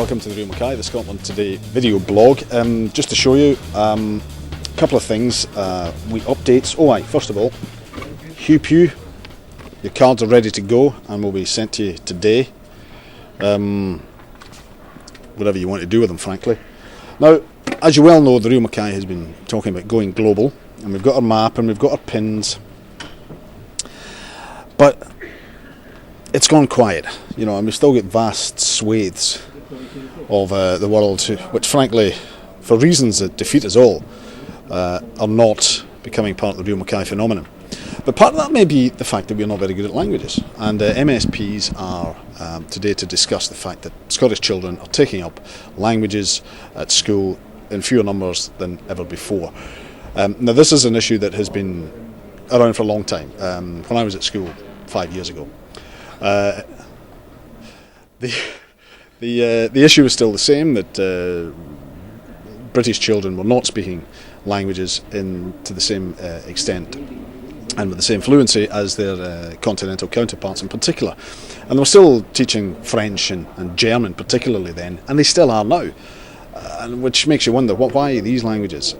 welcome to the Real MacKay, the Scotland Today video blog. Just to show you a couple of things, updates. Oh aye, first of all, Hugh Pugh, your cards are ready to go and will be sent to you today. Whatever you want to do with them, frankly. Now, as you well know, the Real MacKay has been talking about going global, and we've got our map and we've got our pins, but it's gone quiet, and we still get vast swathes of the world, which frankly, for reasons that defeat us all, are not becoming part of the Real MacKay phenomenon. But part of that may be the fact that we're not very good at languages, and MSPs are today to discuss the fact that Scottish children are taking up languages at school in fewer numbers than ever before. Now this is an issue that has been around for a long time. When I was at school 5 years ago, the issue is still the same, that British children were not speaking languages to the same extent and with the same fluency as their continental counterparts in particular. And they were still teaching French and German particularly then, and they still are now. Which makes you wonder, why these languages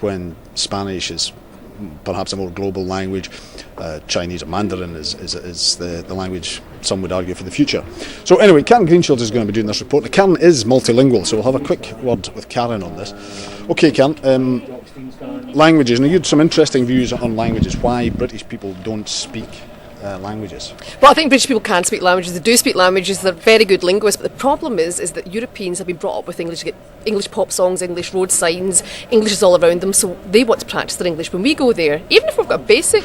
when Spanish is perhaps a more global language, Chinese or Mandarin is the language some would argue for the future. So anyway, Karen Greenshields is going to be doing this report. Now, Karen is multilingual, so we'll have a quick word with Karen on this. Okay, Karen, languages. Now, you had some interesting views on languages, why British people don't speak languages. Well, I think British people can speak languages. They do speak languages. They're very good linguists. But the problem is that Europeans have been brought up with English. You get English pop songs, English road signs. English is all around them. So they want to practice their English when we go there. Even if we've got a basic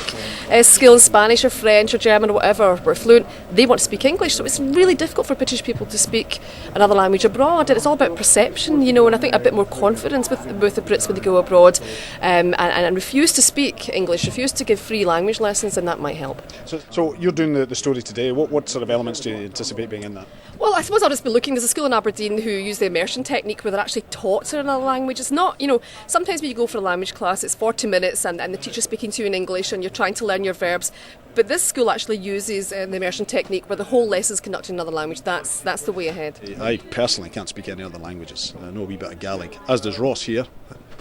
skill in Spanish or French or German or whatever, we're fluent, they want to speak English. So it's really difficult for British people to speak another language abroad. And it's all about perception, and I think a bit more confidence with the Brits when they go abroad and refuse to speak English, refuse to give free language lessons, and that might help. So you're doing the story today. What sort of elements do you anticipate being in that? Well, I suppose I'll just be looking. There's a school in Aberdeen who use the immersion technique where they're actually taught in another language. It's not, sometimes when you go for a language class, it's 40 minutes and the teacher's speaking to you in English and you're trying to learn your verbs. But this school actually uses the immersion technique where the whole lesson is conducted in another language. That's the way ahead. I personally can't speak any other languages. I know a wee bit of Gaelic, as does Ross here.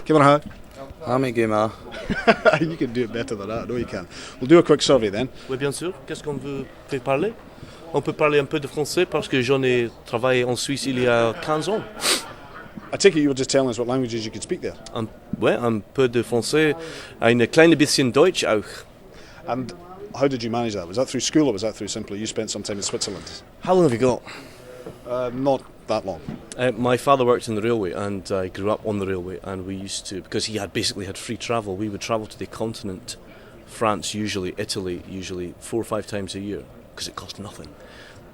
Give her a hand. You can do it better than that, I know you can. We'll do a quick survey then. Oui, bien sûr. Qu'est-ce qu'on peut parler? On peut parler un peu de français parce que j'en ai travaillé en Suisse il y a 15 ans. I take it you were just telling us what languages you could speak there. Ouais, un peu de français, ein kleines bisschen Deutsch auch. And how did you manage that? Was that through school or was that through simply you spent some time in Switzerland? How long have you got? Not that long. My father worked in the railway and I grew up on the railway, and we used to, because he had free travel, we would travel to the continent, France usually, Italy usually, 4 or 5 times a year because it cost nothing.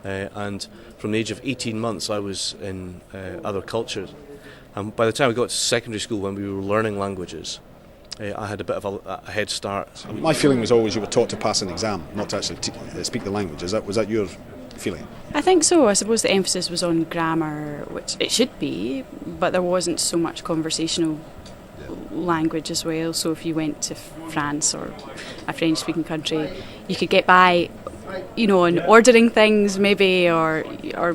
And from the age of 18 months I was in other cultures, and by the time I got to secondary school when we were learning languages, I had a bit of a head start. My feeling was always you were taught to pass an exam, not to actually speak the language. Was that your feeling? I think so. I suppose the emphasis was on grammar, which it should be, but there wasn't so much conversational language as well. So if you went to France or a French-speaking country, you could get by, on ordering things maybe or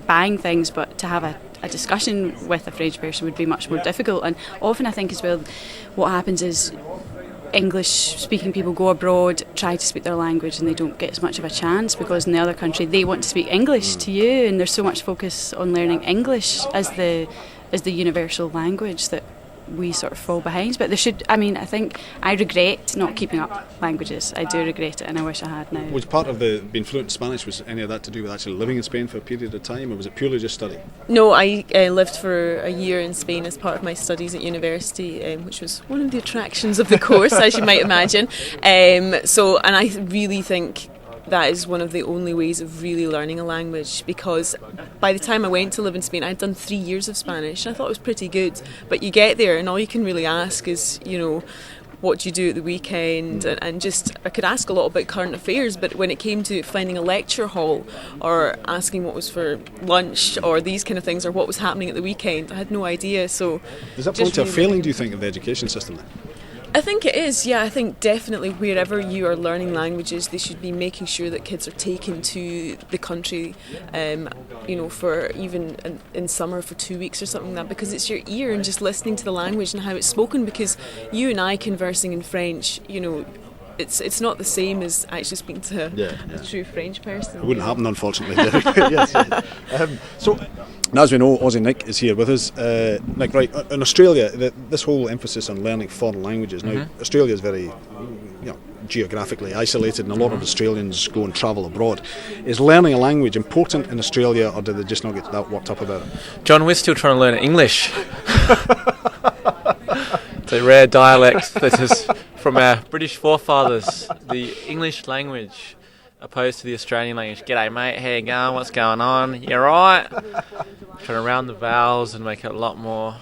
buying things, but to have a discussion with a French person would be much more difficult. And often I think as well what happens is English-speaking people go abroad, try to speak their language, and they don't get as much of a chance because in the other country they want to speak English to you, and there's so much focus on learning English as the universal language that we sort of fall behind. But I think I regret not keeping up languages. I do regret it, and I wish I had now. Was part of being fluent in Spanish, was any of that to do with actually living in Spain for a period of time, or was it purely just study? No, I lived for a year in Spain as part of my studies at university, which was one of the attractions of the course, as you might imagine. And I really think that is one of the only ways of really learning a language, because by the time I went to live in Spain, I'd done 3 years of Spanish and I thought it was pretty good. But you get there and all you can really ask is, what do you do at the weekend, and just I could ask a lot about current affairs, but when it came to finding a lecture hall or asking what was for lunch or these kind of things or what was happening at the weekend, I had no idea. So does that point to a failing, do you think, of the education system then? I think it is, yeah. I think definitely wherever you are learning languages, they should be making sure that kids are taken to the country, for even in summer for 2 weeks or something like that, because it's your ear and just listening to the language and how it's spoken. Because you and I conversing in French, it's not the same as actually speaking to a true French person. It wouldn't happen, unfortunately. Yes. So, now, as we know, Aussie Nick is here with us. Nick, right, in Australia, this whole emphasis on learning foreign languages, now Australia is very geographically isolated, and a lot of Australians go and travel abroad. Is learning a language important in Australia, or do they just not get that worked up about it? John, we're still trying to learn English. It's a rare dialect that is from our British forefathers, the English language, opposed to the Australian language. G'day mate, how you going? What's going on? You right? Trying to round the vowels and make it a lot more,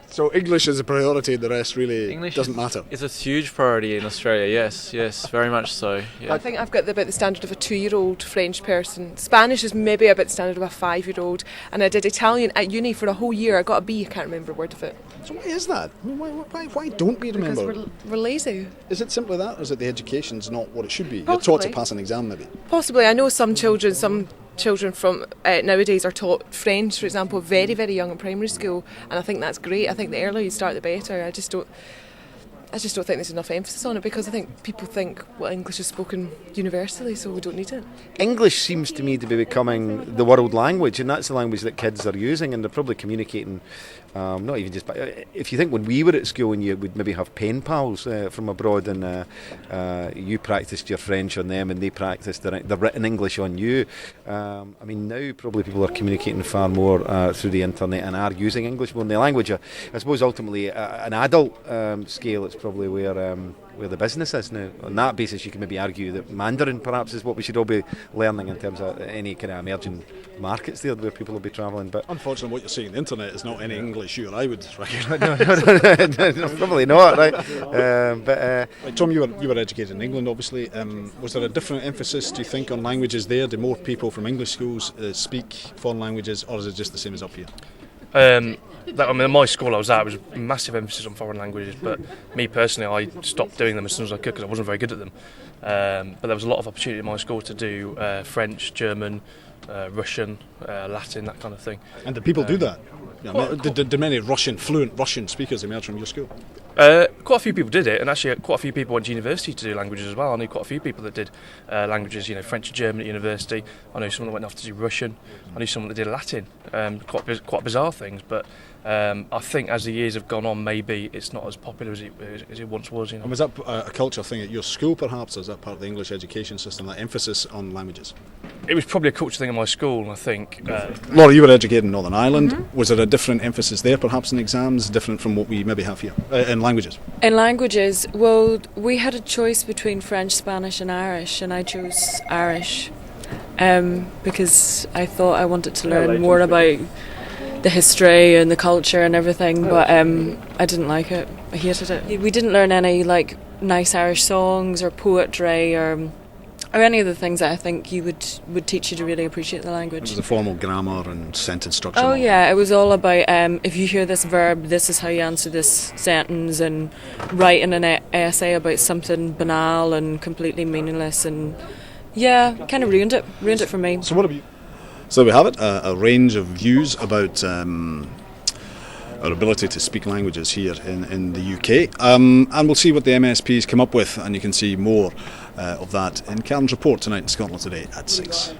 So English is a priority, the rest really English doesn't matter. It's a huge priority in Australia, yes, very much so. Yeah. I think I've got about the standard of a 2-year-old French person. Spanish is maybe about the standard of a 5-year-old. And I did Italian at uni for a whole year. I got a B, I can't remember a word of it. So why is that? I mean, why don't we remember? Because we're lazy. Is it simply that, or is it the education's not what it should be? Possibly. You're taught to pass an exam, maybe? Possibly. I know some children from nowadays are taught French, for example, very, very young in primary school, and I think that's great. I think the earlier you start, the better. I just don't think there's enough emphasis on it, because I think people think English is spoken universally, so we don't need it. English seems to me to be becoming the world language, and that's the language that kids are using, and they're probably communicating. Not even just, if you think when we were at school and you would maybe have pen pals from abroad, and you practiced your French on them and they practiced the written English on you. Now probably people are communicating far more through the internet and are using English more in the language. I suppose ultimately an adult scale, it's probably where the business is now. On that basis, you can maybe argue that Mandarin perhaps is what we should all be learning in terms of any kind of emerging markets there where people will be travelling. But unfortunately, what you're seeing on the internet is not any English you or I would recognise. no, probably not, right? Right, Tom, you were educated in England, obviously. Was there a different emphasis, do you think, on languages there? Do more people from English schools speak foreign languages, or is it just the same as up here? My school I was at, it was a massive emphasis on foreign languages, but me personally, I stopped doing them as soon as I could because I wasn't very good at them. But there was a lot of opportunity in my school to do French, German, Russian, Latin, that kind of thing. And did people do that? Did many fluent Russian speakers emerge from your school? Quite a few people did it, and actually quite a few people went to university to do languages as well. I knew quite a few people that did languages, French and German at university. I know someone that went off to do Russian. I knew someone that did Latin. Quite bizarre things, but I think as the years have gone on, maybe it's not as popular as it once was. And was that a culture thing at your school, perhaps, or is that part of the English education system, that emphasis on languages? It was probably a culture thing in my school, I think. Laura, you were educated in Northern Ireland. Mm-hmm. Was there a different emphasis there, perhaps, in exams, different from what we maybe have here, in languages? In languages, well, we had a choice between French, Spanish and Irish, and I chose Irish because I thought I wanted to learn more about the history and the culture and everything, but I didn't like it. I hated it. We didn't learn any nice Irish songs or poetry or any of the things that I think you would teach you to really appreciate the language. It was the formal grammar and sentence structure. Oh yeah, it was all about if you hear this verb, this is how you answer this sentence, and writing an essay about something banal and completely meaningless, and kind of ruined it for me. So what have you? So we have it, a range of views about our ability to speak languages here in the UK, and we'll see what the MSPs come up with, and you can see more of that in Cairns Report tonight in Scotland Today at 6.